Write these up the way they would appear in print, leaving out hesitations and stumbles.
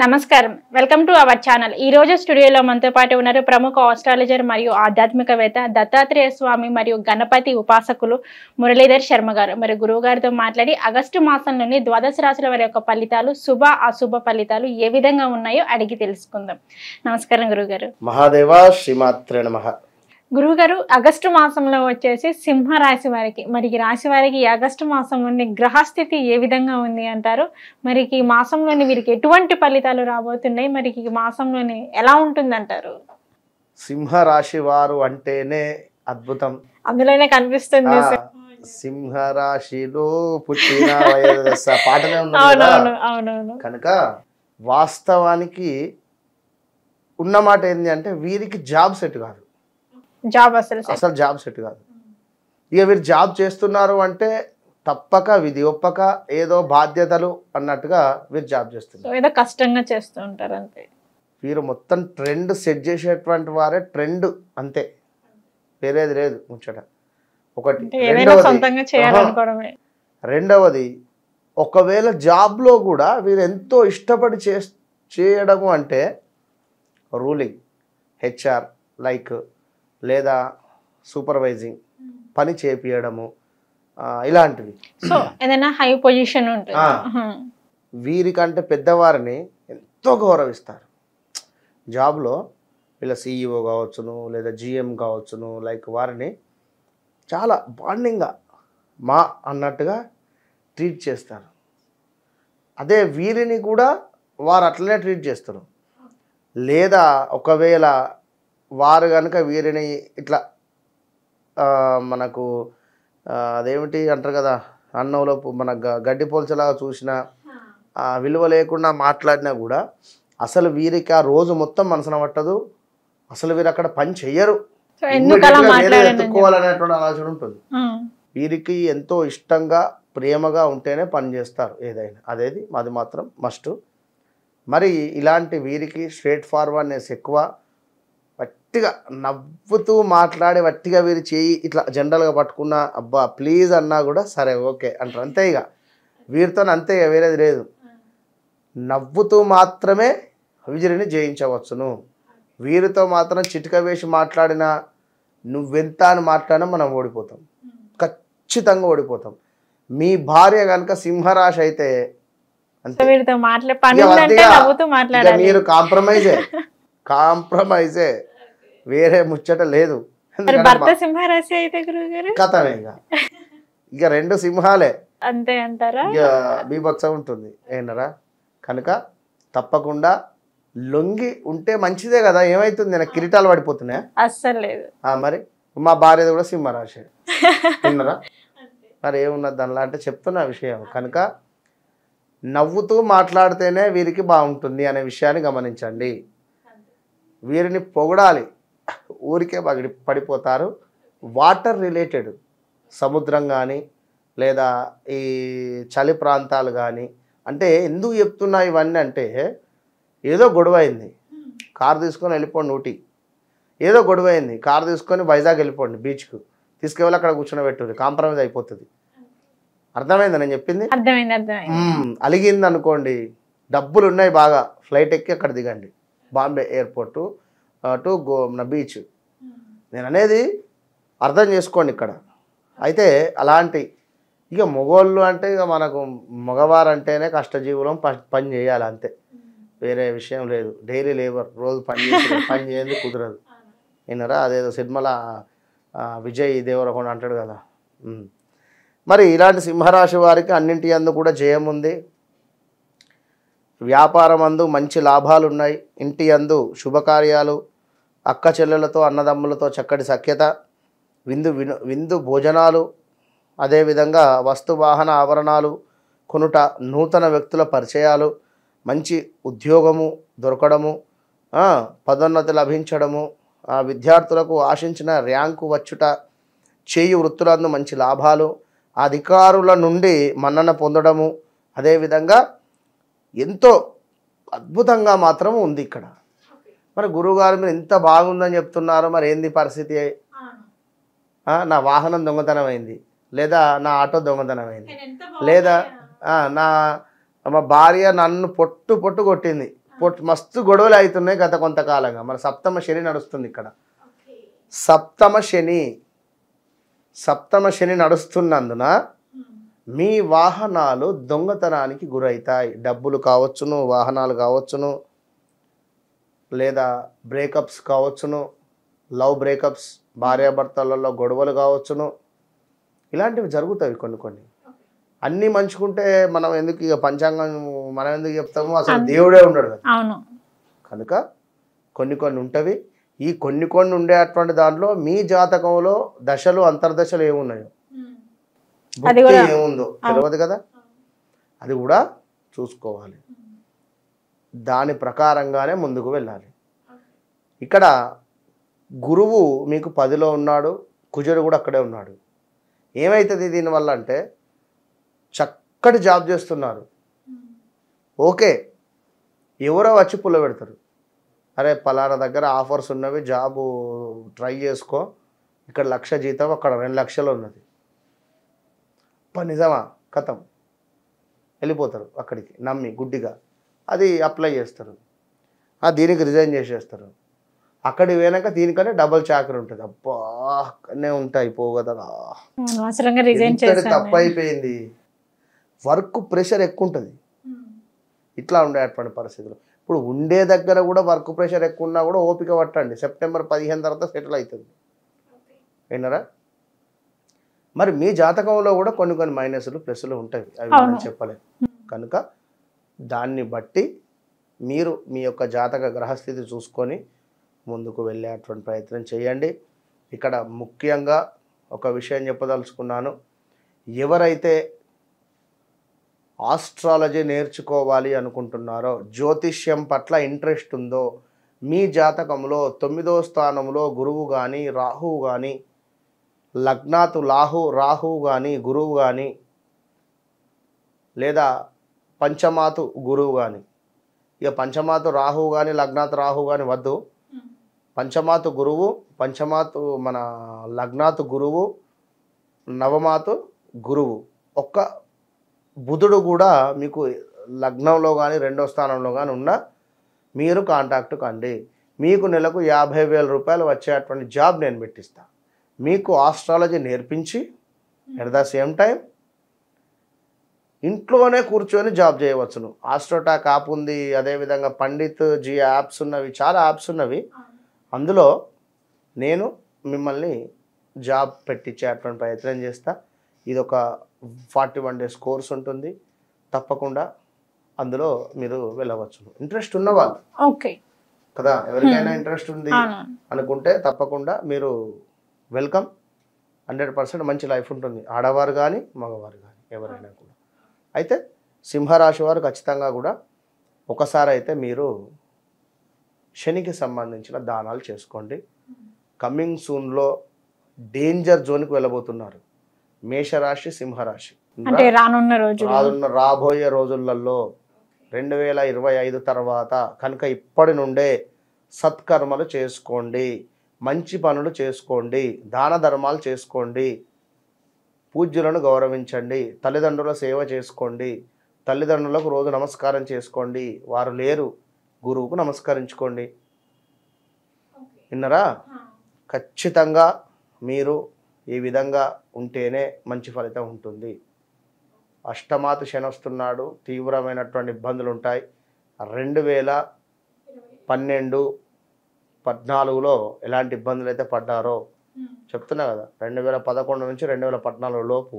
నమస్కారం welcome to our channel ఈ రోజు స్టూడియోలో మనతో పాటు ఉన్నారు ప్రముఖ ఆస్ట్రాలజర్ మరియు ఆధ్యాత్మికవేత్త దత్తాత్రేయ స్వామి మరియు గణపతి ఉపాసకులు మురళీధర్ శర్మ గారు. మరి గురువు గారితో మాట్లాడి ఆగస్టు మాసంలోని ద్వాదశ రాశుల వారి యొక్క ఫలితాలు శుభ అశుభ ఫలితాలు ఏ విధంగా ఉన్నాయో అడిగి తెలుసుకుందాం. నమస్కారం గురువు గారు. మహాదేవ శ్రీమాత్రే నమః. గురువు గారు, ఆగస్టు మాసంలో వచ్చేసి సింహ రాశి వారికి మరి ఈ రాశి వారికి ఈ ఆగస్టు మాసంలోని గ్రహస్థితి ఏ విధంగా ఉంది అంటారు? మరి ఈ మాసంలోని వీరికి ఎటువంటి ఫలితాలు రాబోతున్నాయి? మరి ఈ మాసంలోని ఎలా ఉంటుంది అంటారు? సింహ రాశి వారు అంటేనే అద్భుతం, అందులోనే కనిపిస్తుంది. సింహ రాశిలో పుట్టిన పాటనే ఉంది కనుక వాస్తవానికి ఉన్న మాట ఏంటి అంటే వీరికి జాబ్ సెట్ కాదు, అసలు జాబ్ సెట్ కాదు. ఇక వీరు జాబ్ చేస్తున్నారు అంటే తప్పక విధి ఒప్పక ఏదో బాధ్యతలు అన్నట్టుగా వీరు జాబ్ చేస్తున్నారు, ఏదో కష్టంగా చేస్తూ ఉంటారు అంతే. వీరు మొత్తం ట్రెండ్ సెట్ చేసేటువంటి వారే ట్రెండ్ అంతే, వేరేది లేదు ముచ్చట. ఒకటి. రెండవది ఒకవేళ జాబ్లో కూడా వీరు ఎంతో ఇష్టపడి చేయడము అంటే రూలింగ్, హెచ్ఆర్ లైక్ లేదా సూపర్వైజింగ్ పని చేపియడము ఇలాంటివి. సో ఏదైనా హై పొజిషన్ ఉంటుంది. వీరికంటే పెద్దవారిని ఎంతో గౌరవిస్తారు జాబ్లో. వీళ్ళ సిఇఓ కావచ్చును లేదా జిఎం కావచ్చును, లైక్ వారిని చాలా బాండింగ్గా మా అన్నట్టుగా ట్రీట్ చేస్తారు. అదే వీరిని కూడా వారు అట్లనే ట్రీట్ చేస్తారు. లేదా ఒకవేళ వారు కనుక వీరిని ఇట్లా మనకు అదేమిటి అంటారు కదా, అన్నంలో మన గడ్డి పోల్చలాగా చూసినా విలువ లేకుండా మాట్లాడినా కూడా అసలు వీరికి ఆ రోజు మొత్తం మనసున పట్టదు, అసలు వీరు అక్కడ పని చెయ్యరు, ఎత్తుకోవాలనేటువంటి ఆలోచన ఉంటుంది. వీరికి ఎంతో ఇష్టంగా ప్రేమగా ఉంటేనే పని చేస్తారు ఏదైనా, అది మాత్రం మస్ట్. మరి ఇలాంటి వీరికి స్ట్రేట్ ఫార్వర్డ్నెస్ ఎక్కువ, వట్టిగా నవ్వుతూ మాట్లాడి వట్టిగా వీరు చేయి ఇట్లా జనరల్గా పట్టుకున్నా అబ్బా ప్లీజ్ అన్నా కూడా సరే ఓకే అంటారు అంతే. ఇక వీరితో అంతే, వేరేది లేదు. నవ్వుతూ మాత్రమే విజయని జయించవచ్చును. వీరితో మాత్రం చిటిక వేసి మాట్లాడినా నువ్వెంత అని మాట్లాడినా మనం ఓడిపోతాం, ఖచ్చితంగా ఓడిపోతాం. మీ భార్య కనుక సింహరాశి అయితే మీరు కాంప్రమైజే, వేరే ముచ్చట లేదు. కథమే ఇక రెండు సింహాలే అంతే అంటారా? ఇక బీభత్సం ఉంటుంది ఏంటరా. కనుక తప్పకుండా లొంగి ఉంటే మంచిదే కదా, ఏమైతుంది? నేను కిరీటాలు పడిపోతున్నాయా? అస్సలు లేదు. మరి మా భార్యది కూడా సింహరాశి విన్నరా. మరి ఏమున్నది దానిలా అంటే చెప్తున్న విషయం. కనుక నవ్వుతూ మాట్లాడితేనే వీరికి బాగుంటుంది అనే విషయాన్ని గమనించండి. వీరిని పొగడాలి, ఊరికే పడిపోతారు. వాటర్ రిలేటెడ్ సముద్రం కానీ లేదా ఈ చలి ప్రాంతాలు కానీ, అంటే ఎందుకు చెప్తున్నా ఇవన్నీ అంటే ఏదో గొడవ అయింది కారు తీసుకొని వెళ్ళిపోండి ఊటీ, ఏదో గొడవ అయింది కారు తీసుకొని వైజాగ్ వెళ్ళిపోండి బీచ్కు, తీసుకెళ్ళి అక్కడ కూర్చొని కాంప్రమైజ్ అయిపోతుంది. అర్థమైందా నేను చెప్పింది? అలిగింది అనుకోండి, డబ్బులు ఉన్నాయి బాగా, ఫ్లైట్ ఎక్కి అక్కడ దిగండి, బాంబే ఎయిర్పోర్టు టు బీచ్. నేను అనేది అర్థం చేసుకోండి ఇక్కడ. అయితే అలాంటి ఇక మగవాళ్ళు అంటే ఇక మనకు మగవారు అంటేనే కష్టజీవులం, పని చేయాలి అంతే, వేరే విషయం లేదు. డైలీ లేబర్, రోజు పని చేయండి కుదరదు విన్నారా. అదేదో సినిమాల విజయ్ దేవరకొండ అంటాడు కదా. మరి ఇలాంటి సింహరాశి వారికి అన్నింటి అందు కూడా జయం ఉంది. వ్యాపారం అందు మంచి లాభాలు ఉన్నాయి. ఇంటి అందు శుభకార్యాలు, అక్క చెల్లెలతో అన్నదమ్ములతో చక్కటి సఖ్యత, విందు భోజనాలు, అదేవిధంగా వస్తు వాహన ఆభరణాలు కొనుట, నూతన వ్యక్తుల పరిచయాలు, మంచి ఉద్యోగము దొరకడము, పదోన్నతి లభించడము, విద్యార్థులకు ఆశించిన ర్యాంకు వచ్చుట, చేయి వృత్తులందు మంచి లాభాలు, అధికారుల నుండి మన్నన పొందడము, అదేవిధంగా ఎంతో అద్భుతంగా మాత్రం ఉంది ఇక్కడ. మరి గురువుగారు మీరు ఎంత బాగుందని చెప్తున్నారు, మరి ఏంది పరిస్థితి? నా వాహనం దొంగతనం అయింది, లేదా నా ఆటో దొంగతనం అయింది, లేదా నా మా భార్య నన్ను పొట్టు కొట్టింది, మస్తు గొడవలు అవుతున్నాయి గత కొంతకాలంగా. మన సప్తమ శని నడుస్తుంది ఇక్కడ. సప్తమ శని నడుస్తున్నందున మీ వాహనాలు దొంగతనానికి గురవుతాయి. డబ్బులు కావచ్చును, వాహనాలు కావచ్చును, లేదా బ్రేకప్స్ కావచ్చును, లవ్ బ్రేకప్స్, భార్యాభర్తలలో గొడవలు కావచ్చును, ఇలాంటివి జరుగుతాయి కొన్ని. అన్నీ మంచుకుంటే మనం ఎందుకు ఇక పంచాంగం మనం ఎందుకు చెప్తాము? అసలు దేవుడే ఉండడు కదా. కనుక కొన్ని ఉంటవి. ఈ కొన్ని ఉండేటువంటి దాంట్లో మీ జాతకంలో దశలు అంతర్దశలు ఏమున్నాయో ఏముందో తెలియదు కదా, అది కూడా చూసుకోవాలి. దాని ప్రకారంగానే ముందుకు వెళ్ళాలి. ఇక్కడ గురువు మీకు 10లో ఉన్నాడు, కుజుడు కూడా అక్కడే ఉన్నాడు. ఏమవుతుంది దీనివల్ల అంటే చక్కటి జాబ్ చేస్తున్నారు, ఓకే, ఎవరో వచ్చి పుల్ల పెడతారు. అరే పలానా దగ్గర ఆఫర్స్ ఉన్నవి, జాబు ట్రై చేసుకో, ఇక్కడ 1,00,000 జీతం, అక్కడ 2 లక్షలు ఉన్నది. నిజమా? కథం వెళ్ళిపోతారు అక్కడికి నమ్మి గుడ్డిగా. అది అప్లై చేస్తారు, దీనికి రిజైన్ చేసేస్తారు. అక్కడికి పోయినాక దీనికనే డబుల్ చాకరీ ఉంటుంది. అబ్బా అక్కడనే ఉంటాయి పోగదా, తప్పు అయిపోయింది. వర్క్ ప్రెషర్ ఎక్కువ ఉంటుంది. ఇట్లా ఉండేటువంటి పరిస్థితులు. ఇప్పుడు ఉండే దగ్గర కూడా వర్క్ ప్రెషర్ ఎక్కువ ఉన్నా కూడా ఓపిక పట్టండి. సెప్టెంబర్ 15 తర్వాత సెటిల్ అవుతుంది. విన్నారా? మరి మీ జాతకంలో కూడా కొన్ని మైనస్లు ప్లస్లు ఉంటాయి, అవి మనం చెప్పలేము. కనుక దాన్ని బట్టి మీరు మీ యొక్క జాతక గ్రహస్థితి చూసుకొని ముందుకు వెళ్ళేటువంటి ప్రయత్నం చేయండి. ఇక్కడ ముఖ్యంగా ఒక విషయం చెప్పదలుచుకున్నాను. ఎవరైతే ఆస్ట్రాలజీ నేర్చుకోవాలి అనుకుంటున్నారో, జ్యోతిష్యం పట్ల ఇంట్రెస్ట్ ఉందో, మీ జాతకంలో 9వ స్థానంలో గురువు కానీ, రాహువు కానీ, లగ్నాతు రాహువు కానీ, గురువు కానీ, లేదా పంచమాతు గురువు కానీ, ఇక పంచమాతు రాహువు కానీ, లగ్నాతు రాహువు కానీ వద్దు. పంచమాతు గురువు, మన లగ్నాతు గురువు, నవమాతు గురువు, ఒక్క బుధుడు కూడా మీకు లగ్నంలో కానీ 2వ స్థానంలో కానీ ఉన్న మీరు కాంటాక్ట్ కండి. మీకు నెలకు 50,000 రూపాయలు వచ్చేటువంటి జాబ్ నేను పెట్టిస్తా. మీకు ఆస్ట్రాలజీ నేర్పించి ఎట్ ద సేమ్ టైం ఇంట్లోనే కూర్చొని జాబ్ చేయవచ్చును. ఆస్ట్రోటాక్ యాప్ ఉంది, అదేవిధంగా పండిత్ జీ యాప్స్ ఉన్నవి, చాలా యాప్స్ ఉన్నవి. అందులో నేను మిమ్మల్ని జాబ్ పెట్టించేటువంటి ప్రయత్నం చేస్తా. ఇది ఒక 41 డేస్ కోర్స్ ఉంటుంది. తప్పకుండా అందులో మీరు వెళ్ళవచ్చు. ఇంట్రెస్ట్ ఉన్నవాళ్ళు కదా, ఎవరికైనా ఇంట్రెస్ట్ ఉంది అనుకుంటే తప్పకుండా మీరు వెల్కమ్. 100% మంచి లైఫ్ ఉంటుంది, ఆడవారు కానీ మగవారు కానీ ఎవరైనా కూడా. అయితే సింహరాశి వారు ఖచ్చితంగా కూడా ఒకసారి అయితే మీరు శనికి సంబంధించిన దానాలు చేసుకోండి. కమింగ్ సూన్లో డేంజర్ జోన్కి వెళ్ళబోతున్నారు మేషరాశి, సింహరాశి. రాబోయే రోజులలో 2025 తర్వాత కనుక ఇప్పటి నుండే సత్కర్మలు చేసుకోండి, మంచి పనులు చేసుకోండి, దాన ధర్మాలు చేసుకోండి, పూజ్యులను గౌరవించండి, తల్లిదండ్రుల సేవ చేసుకోండి, తల్లిదండ్రులకు రోజు నమస్కారం చేసుకోండి, వారు లేరు గురువుకు నమస్కరించుకోండి. విన్నరా? ఖచ్చితంగా మీరు ఈ విధంగా ఉంటేనే మంచి ఫలితం ఉంటుంది. అష్టమాతు శని వస్తున్నాడు, తీవ్రమైనటువంటి ఇబ్బందులు ఉంటాయి. 2012, 14లో ఎలాంటి ఇబ్బందులు అయితే పడ్డారో చెప్తున్నా కదా, 2011 నుంచి 2014 లోపు,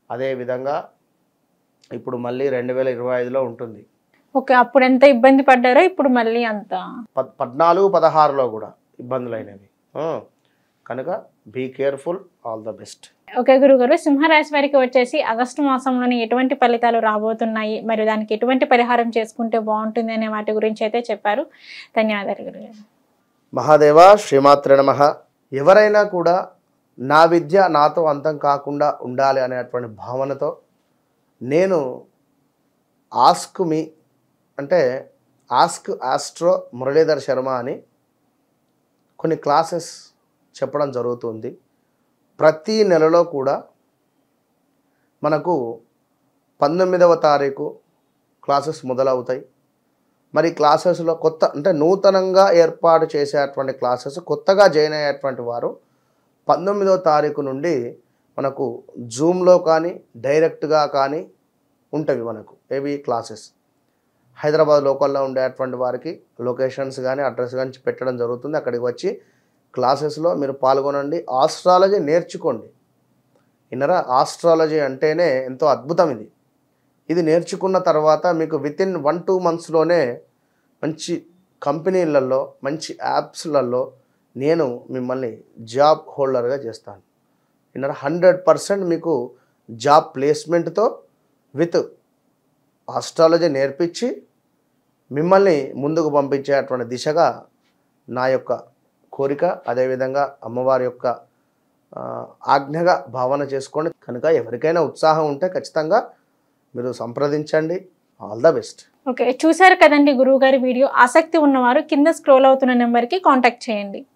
అదేవిధంగా ఇప్పుడు మళ్ళీ 2025లో ఉంటుంది. ఓకే, అప్పుడు ఎంత ఇబ్బంది పడ్డారో ఇప్పుడు మళ్ళీ అంత 14, 16లో కూడా ఇబ్బందులు అయినవి. కనుక be careful, all the best. Okay గురుగారు, సింహరాశి వారికి వచ్చేసి ఆగస్టు మాసంలోని ఎటువంటి ఫలితాలు రాబోతున్నాయి, మరియు దానికి ఎటువంటి పరిహారం చేసుకుంటే బాగుంటుంది అనే వాటి గురించి అయితే చెప్పారు. ధన్యవాదాలు గురుగారు. మహాదేవ, శ్రీమాత్రే నమః. ఎవరైనా కూడా నా విద్య నాతో అంతం కాకుండా ఉండాలి అనేటువంటి భావనతో నేను ఆస్క్ మీ అంటే ఆస్క్ ఆస్ట్రో మురళీధర్ శర్మ అని కొన్ని క్లాసెస్ చెప్పడం జరుగుతుంది. ప్రతి నెలలో కూడా మనకు 19వ తారీఖు క్లాసెస్ మొదలవుతాయి. మరి క్లాసెస్లో కొత్త అంటే నూతనంగా ఏర్పాటు చేసేటువంటి క్లాసెస్ కొత్తగా జాయిన్ అయ్యేటువంటి వారు 19వ తారీఖు నుండి మనకు జూమ్లో కానీ డైరెక్ట్గా కానీ ఉంటవి మనకు ఏవి క్లాసెస్. హైదరాబాద్ లోకల్లో ఉండేటువంటి వారికి లొకేషన్స్ కానీ అడ్రస్ కానీ పెట్టడం జరుగుతుంది. అక్కడికి వచ్చి క్లాసెస్లో మీరు పాల్గొనండి, ఆస్ట్రాలజీ నేర్చుకోండి. ఇన్నరా ఆస్ట్రాలజీ అంటేనే ఎంతో అద్భుతం. ఇది నేర్చుకున్న తర్వాత మీకు వితిన్ 1-2 మంత్స్లోనే మంచి కంపెనీలలో మంచి యాప్స్లలో నేను మిమ్మల్ని జాబ్ హోల్డర్గా చేస్తాను. ఇన్నరా 100% మీకు జాబ్ ప్లేస్మెంట్తో విత్ ఆస్ట్రాలజీ నేర్పించి మిమ్మల్ని ముందుకు పంపించేటువంటి దిశగా నా యొక్క కోరిక. అదేవిధంగా అమ్మవారి యొక్క ఆజ్ఞగా భావన చేసుకోండి. కనుక ఎవరికైనా ఉత్సాహం ఉంటే ఖచ్చితంగా మీరు సంప్రదించండి. All the best. ఓకే, చూసారు కదండి గురువు గారి వీడియో. ఆసక్తి ఉన్నవారు కింద స్క్రోల్ అవుతున్న నెంబర్కి కాంటాక్ట్ చేయండి.